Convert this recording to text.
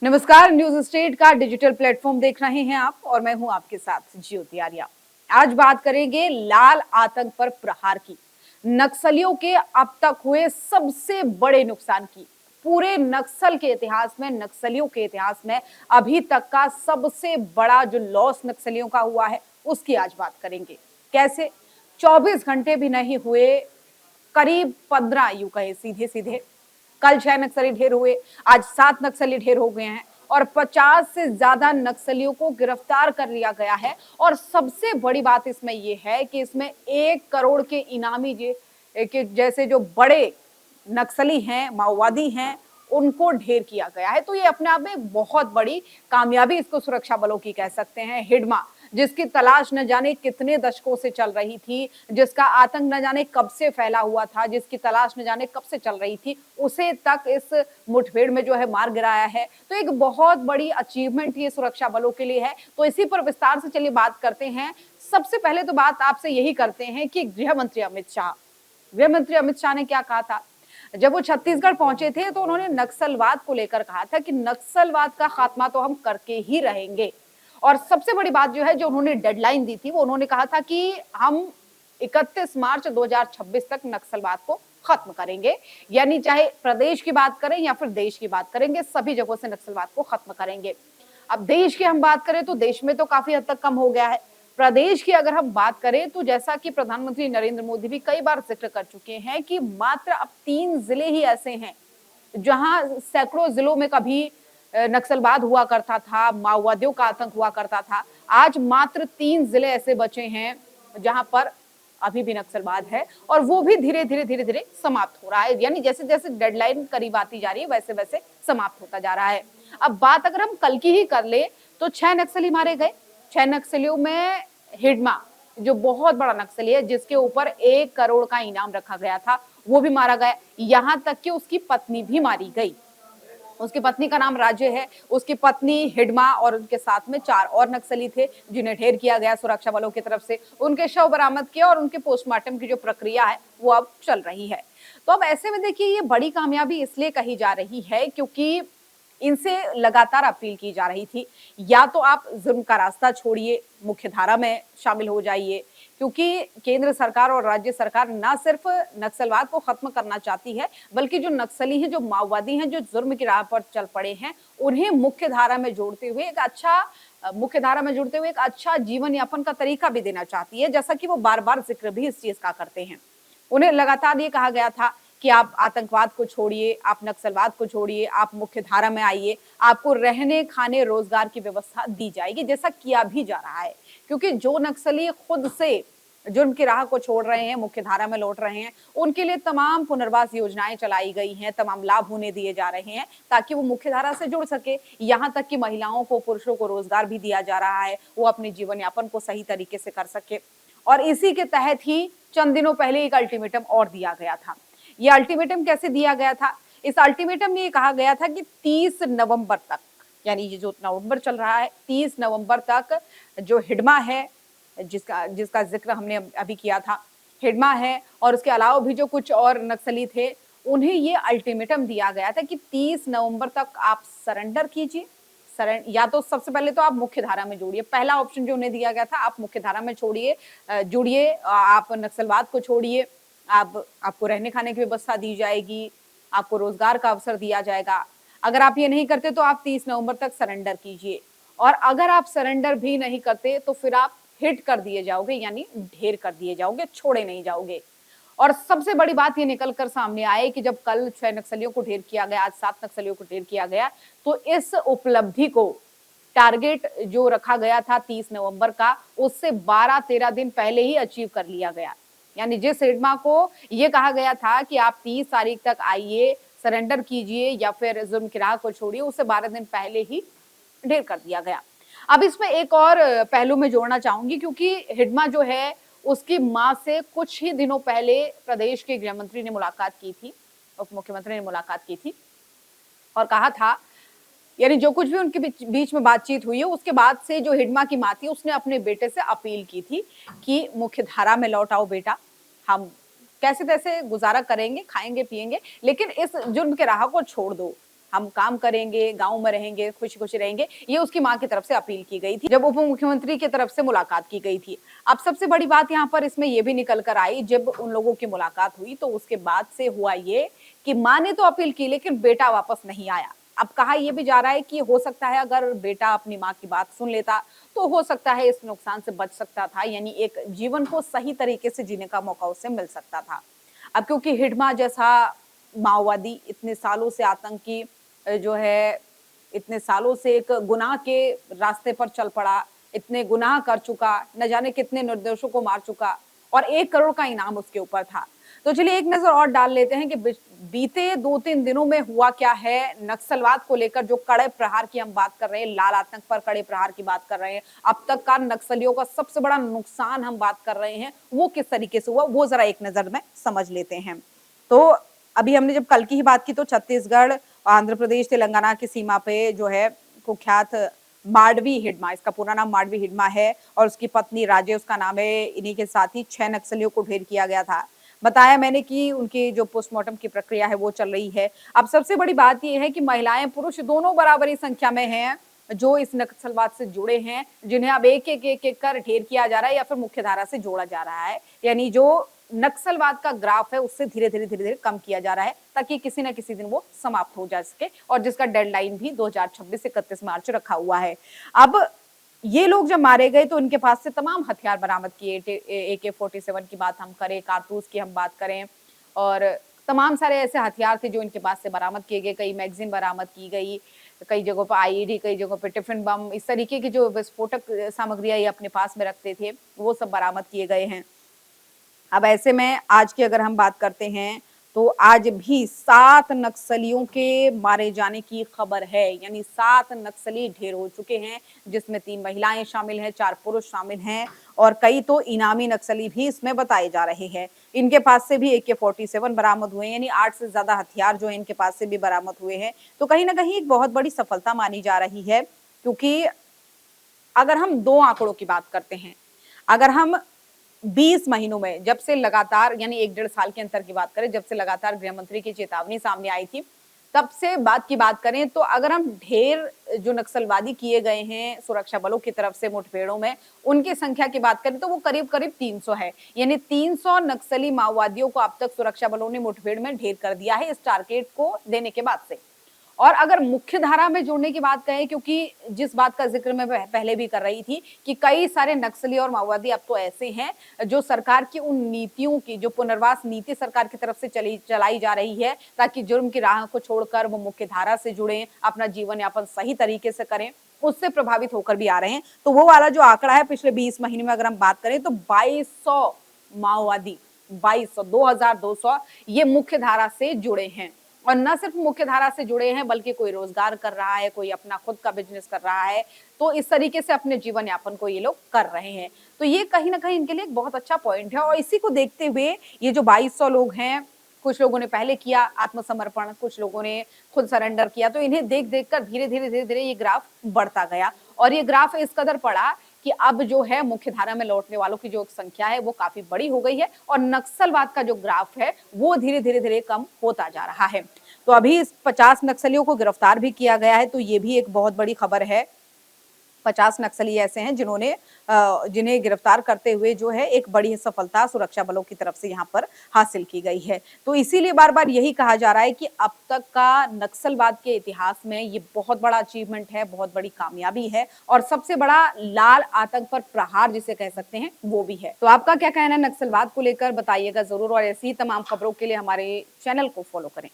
नमस्कार, news state का digital platform देख रहे हैं आप और मैं हूं आपके साथ ज्योति आर्या। आज बात करेंगे लाल आतंक पर प्रहार की, नक्सलियों के अब तक हुए सबसे बड़े नुकसान की। पूरे नक्सल के इतिहास में, नक्सलियों के इतिहास में अभी तक का सबसे बड़ा जो लॉस नक्सलियों का हुआ है उसकी आज बात करेंगे। कैसे 24 घंटे भी नहीं हुए, करीब 15 यूं कहे सीधे सीधे, कल 6 नक्सली ढेर हुए, आज 7 नक्सली ढेर हो गए हैं और 50 से ज्यादा नक्सलियों को गिरफ्तार कर लिया गया है। और सबसे बड़ी बात इसमें यह है कि इसमें 1 करोड़ के इनामी के जैसे जो बड़े नक्सली हैं, माओवादी हैं, उनको ढेर किया गया है। तो ये अपने आप में एक बहुत बड़ी कामयाबी इसको सुरक्षा बलों की कह सकते हैं। हिडमा, जिसकी तलाश न जाने कितने दशकों से चल रही थी, जिसका आतंक न जाने कब से फैला हुआ था, जिसकी तलाश न जाने कब से चल रही थी, उसे तक इस मुठभेड़ में जो है मार गिराया है। तो एक बहुत बड़ी अचीवमेंट ये सुरक्षा बलों के लिए है। तो इसी पर विस्तार से चलिए बात करते हैं। सबसे पहले तो बात आपसे यही करते हैं कि गृह मंत्री अमित शाह ने क्या कहा था जब वो छत्तीसगढ़ पहुंचे थे। तो उन्होंने नक्सलवाद को लेकर कहा था कि नक्सलवाद का खात्मा तो हम करके ही रहेंगे। और सबसे बड़ी बात जो है, जो उन्होंने डेडलाइन दी थी, वो उन्होंने कहा था कि हम 31 मार्च 2026 तक नक्सलवाद को खत्म करेंगे। यानी चाहे प्रदेश की बात करें या फिर देश की बात करेंगे, सभी जगहों से नक्सलवाद को खत्म करेंगे। अब देश की हम बात करें तो देश में तो काफी हद तक कम हो गया है। प्रदेश की अगर हम बात करें तो जैसा कि प्रधानमंत्री नरेंद्र मोदी भी कई बार जिक्र कर चुके हैं कि मात्र अब 3 जिले ही ऐसे हैं जहां सैकड़ों जिलों में कभी नक्सलवाद हुआ करता था, माओवादियों का आतंक हुआ करता था। आज मात्र 3 जिले ऐसे बचे हैं जहां पर अभी भी नक्सलवाद है और वो भी धीरे धीरे समाप्त हो रहा है। यानी जैसे जैसे डेडलाइन करीब आती जा रही है वैसे वैसे समाप्त होता जा रहा है। अब बात अगर हम कल की ही कर ले तो 6 नक्सली मारे गए। 6 नक्सलियों में हिडमा, जो बहुत बड़ा नक्सली है, जिसके ऊपर 1 करोड़ का इनाम रखा गया था, वो भी मारा गया। यहां तक कि उसकी पत्नी भी मारी गई। उसकी पत्नी का नाम राज्य है। उसकी पत्नी, हिडमा और उनके साथ में 4 और नक्सली थे जिन्हें ढेर किया गया सुरक्षा बलों की तरफ से। उनके शव बरामद किए और उनके पोस्टमार्टम की जो प्रक्रिया है वो अब चल रही है। तो अब ऐसे में देखिए, ये बड़ी कामयाबी इसलिए कही जा रही है क्योंकि इनसे लगातार अपील की जा रही थी, या तो आप जुर्म का रास्ता छोड़िए, मुख्य धारा में शामिल हो जाइए। क्योंकि केंद्र सरकार और राज्य सरकार ना सिर्फ नक्सलवाद को खत्म करना चाहती है, बल्कि जो नक्सली हैं, जो माओवादी हैं, जो जुर्म की राह पर चल पड़े हैं, उन्हें मुख्य धारा में जोड़ते हुए एक अच्छा जीवन यापन का तरीका भी देना चाहती है, जैसा कि वो बार बार जिक्र भी इस चीज का करते हैं। उन्हें लगातार ये कहा गया था कि आप आतंकवाद को छोड़िए, आप नक्सलवाद को छोड़िए, आप मुख्य धारा में आइए, आपको रहने, खाने, रोजगार की व्यवस्था दी जाएगी, जैसा किया भी जा रहा है। क्योंकि जो नक्सली खुद से जुर्म की राह को छोड़ रहे हैं, मुख्य धारा में लौट रहे हैं, उनके लिए तमाम पुनर्वास योजनाएं चलाई गई हैं, तमाम लाभ उन्हें दिए जा रहे हैं ताकि वो मुख्य धारा से जुड़ सके। यहाँ तक कि महिलाओं को, पुरुषों को रोजगार भी दिया जा रहा है, वो अपने जीवन यापन को सही तरीके से कर सके। और इसी के तहत ही चंद दिनों पहले एक अल्टीमेटम और दिया गया था। ये अल्टीमेटम कैसे दिया गया था? इस अल्टीमेटम में ये कहा गया था कि 30 नवंबर तक, यानी ये जो नवंबर चल रहा है, 30 नवंबर तक जो हिडमा है, जिसका जिक्र हमने अभी किया था, हिडमा है और उसके अलावा भी जो कुछ और नक्सली थे, उन्हें ये अल्टीमेटम दिया गया था कि 30 नवंबर तक आप सरेंडर कीजिए। या तो सबसे पहले तो आप मुख्य धारा में जोड़िए। पहला ऑप्शन जो उन्हें दिया गया था, आप मुख्य धारा में छोड़िए, जुड़िए, आप नक्सलवाद को छोड़िए, आपको रहने खाने की व्यवस्था दी जाएगी, आपको रोजगार का अवसर दिया जाएगा। अगर आप ये नहीं करते तो आप 30 नवंबर तक सरेंडर कीजिए, और अगर आप सरेंडर भी नहीं करते तो फिर आप हिट कर दिए जाओगे, यानी ढेर कर दिए जाओगे, छोड़े नहीं जाओगे। और सबसे बड़ी बात ये निकल कर सामने आए कि जब कल 6 नक्सलियों को ढेर किया गया, आज 7 नक्सलियों को ढेर किया गया, तो इस उपलब्धि को, टारगेट जो रखा गया था 30 नवंबर का, उससे 12-13 दिन पहले ही अचीव कर लिया गया। यानी जिस हिडमा को ये कहा गया था कि आप 30 तारीख तक आइए, सरेंडर कीजिए या फिर जुर्म की राह को छोड़िए, उससे 12 दिन पहले ही ढेर कर दिया गया। अब इसमें एक और पहलू मैं जोड़ना चाहूंगी, क्योंकि हिडमा जो है, उसकी मां से कुछ ही दिनों पहले प्रदेश के गृह मंत्री ने मुलाकात की थी, उप मुख्यमंत्री ने मुलाकात की थी और कहा था, यानी जो कुछ भी उनके बीच में बातचीत हुई है, उसके बाद से जो हिडमा की मां थी, उसने अपने बेटे से अपील की थी कि मुख्य धारा में लौट आओ बेटा, हम कैसे तैसे गुजारा करेंगे, खाएंगे पिएंगे, लेकिन इस जुर्म के राह को छोड़ दो। हम काम करेंगे, गांव में रहेंगे, खुशी खुशी रहेंगे, ये उसकी मां की तरफ से अपील की गई थी जब उप मुख्यमंत्री की तरफ से मुलाकात की गई थी। अब सबसे बड़ी बात यहाँ पर इसमें ये भी निकल कर आई, जब उन लोगों की मुलाकात हुई तो उसके बाद से हुआ ये कि मां ने तो अपील की लेकिन बेटा वापस नहीं आया। अब कहा यह भी जा रहा है कि हो सकता है अगर बेटा अपनी मां की बात सुन लेता तो हो सकता है इस नुकसान से बच सकता था, यानी एक जीवन को सही तरीके से जीने का मौका उसे मिल सकता था। अब क्योंकि हिडमा जैसा माओवादी इतने सालों से आतंकी जो है, इतने सालों से एक गुनाह के रास्ते पर चल पड़ा, इतने गुनाह कर चुका, न जाने कितने निर्दोषों को मार चुका और 1 करोड़ का इनाम उसके ऊपर था। तो चलिए एक नजर और डाल लेते हैं कि बीते 2-3 दिनों में हुआ क्या है नक्सलवाद को लेकर। जो कड़े प्रहार की हम बात कर रहे हैं, लाल आतंक पर कड़े प्रहार की बात कर रहे हैं, अब तक का नक्सलियों का सबसे बड़ा नुकसान हम बात कर रहे हैं, वो किस तरीके से हुआ वो जरा एक नजर में समझ लेते हैं। तो अभी हमने जब कल की ही बात की तो छत्तीसगढ़, आंध्र प्रदेश, तेलंगाना की सीमा पे जो है कुख्यात माडवी हिडमा, इसका पूरा नाम माडवी हिडमा है, और उसकी पत्नी राजे उसका नाम है, इन्हीं के साथ ही 6 नक्सलियों को ढेर किया गया था। बताया मैंने कि उनकी जो पोस्टमार्टम की प्रक्रिया है वो चल रही है। अब सबसे बड़ी बात यह है कि महिलाएं पुरुष दोनों बराबरी संख्या में हैं जो इस नक्सलवाद से जुड़े हैं, जिन्हें अब एक कर ढेर किया जा रहा है या फिर मुख्यधारा से जोड़ा जा रहा है, यानी जो नक्सलवाद का ग्राफ है उससे धीरे धीरे कम किया जा रहा है ताकि किसी न किसी दिन वो समाप्त हो जा सके, और जिसका डेडलाइन भी 2026 से 31 मार्च रखा हुआ है। अब ये लोग जब मारे गए तो इनके पास से तमाम हथियार बरामद किए, AK-47 की बात हम करें, कारतूस की हम बात करें, और तमाम सारे ऐसे हथियार थे जो इनके पास से बरामद किए गए। कई मैगजीन बरामद की गई, कई जगहों पर IED, कई जगहों पर टिफिन बम, इस तरीके की जो विस्फोटक सामग्रियां ये अपने पास में रखते थे वो सब बरामद किए गए हैं। अब ऐसे में आज की अगर हम बात करते हैं तो आज भी 7 नक्सलियों के मारे जाने की खबर है, यानी 7 नक्सली ढेर हो चुके हैं, जिसमें 3 महिलाएं शामिल हैं, 4 पुरुष शामिल हैं, और कई तो इनामी नक्सली भी इसमें बताए जा रहे हैं। इनके पास से भी AK-47 बरामद हुए हैं, यानी 8 से ज्यादा हथियार जो है इनके पास से भी बरामद हुए हैं। तो कहीं ना कहीं एक बहुत बड़ी सफलता मानी जा रही है, क्योंकि अगर हम 2 आंकड़ों की बात करते हैं, अगर हम 20 महीनों में जब से लगातार, यानी 1-1.5 साल के अंतर की बात करें, जब से लगातार गृह मंत्री की चेतावनी सामने आई थी, तब से बात की बात करें तो अगर हम ढेर जो नक्सलवादी किए गए हैं सुरक्षा बलों की तरफ से मुठभेड़ों में, उनकी संख्या की बात करें तो वो करीब-करीब 300 है, यानी 300 नक्सली माओवादियों को अब तक सुरक्षा बलों ने मुठभेड़ में ढेर कर दिया है इस टारगेट को देने के बाद से। और अगर मुख्य धारा में जोड़ने की बात करें, क्योंकि जिस बात का जिक्र मैं पहले भी कर रही थी कि कई सारे नक्सली और माओवादी अब तो ऐसे हैं जो सरकार की उन नीतियों की, जो पुनर्वास नीति सरकार की तरफ से चलाई जा रही है ताकि जुर्म की राह को छोड़कर वो मुख्य धारा से जुड़े, अपना जीवन यापन सही तरीके से करें, उससे प्रभावित होकर भी आ रहे हैं। तो वो वाला जो आंकड़ा है पिछले 20 महीने में अगर हम बात करें तो 2200 माओवादी, 2200, 2200 ये मुख्य धारा से जुड़े हैं, और न सिर्फ मुख्य धारा से जुड़े हैं बल्कि कोई रोजगार कर रहा है, कोई अपना खुद का बिजनेस कर रहा है, तो इस तरीके से अपने जीवन यापन को ये लोग कर रहे हैं। तो ये कहीं ना कहीं इनके लिए एक बहुत अच्छा पॉइंट है, और इसी को देखते हुए ये जो 2200 लोग हैं, कुछ लोगों ने पहले किया आत्मसमर्पण, कुछ लोगों ने खुद सरेंडर किया, तो इन्हें देख देख कर धीरे धीरे ये ग्राफ बढ़ता गया, और ये ग्राफ इस कदर पड़ा कि अब जो है मुख्य धारा में लौटने वालों की जो संख्या है वो काफी बड़ी हो गई है, और नक्सलवाद का जो ग्राफ है वो धीरे धीरे कम होता जा रहा है। तो अभी इस 50 नक्सलियों को गिरफ्तार भी किया गया है, तो ये भी एक बहुत बड़ी खबर है। 50 नक्सली ऐसे हैं जिन्होंने जिन्हें गिरफ्तार करते हुए जो है एक बड़ी सफलता सुरक्षा बलों की तरफ से यहाँ पर हासिल की गई है। तो इसीलिए बार बार यही कहा जा रहा है कि अब तक का नक्सलवाद के इतिहास में ये बहुत बड़ा अचीवमेंट है, बहुत बड़ी कामयाबी है, और सबसे बड़ा लाल आतंक पर प्रहार जिसे कह सकते हैं वो भी है। तो आपका क्या कहना है नक्सलवाद को लेकर, बताइएगा जरूर, और ऐसी तमाम खबरों के लिए हमारे चैनल को फॉलो करें।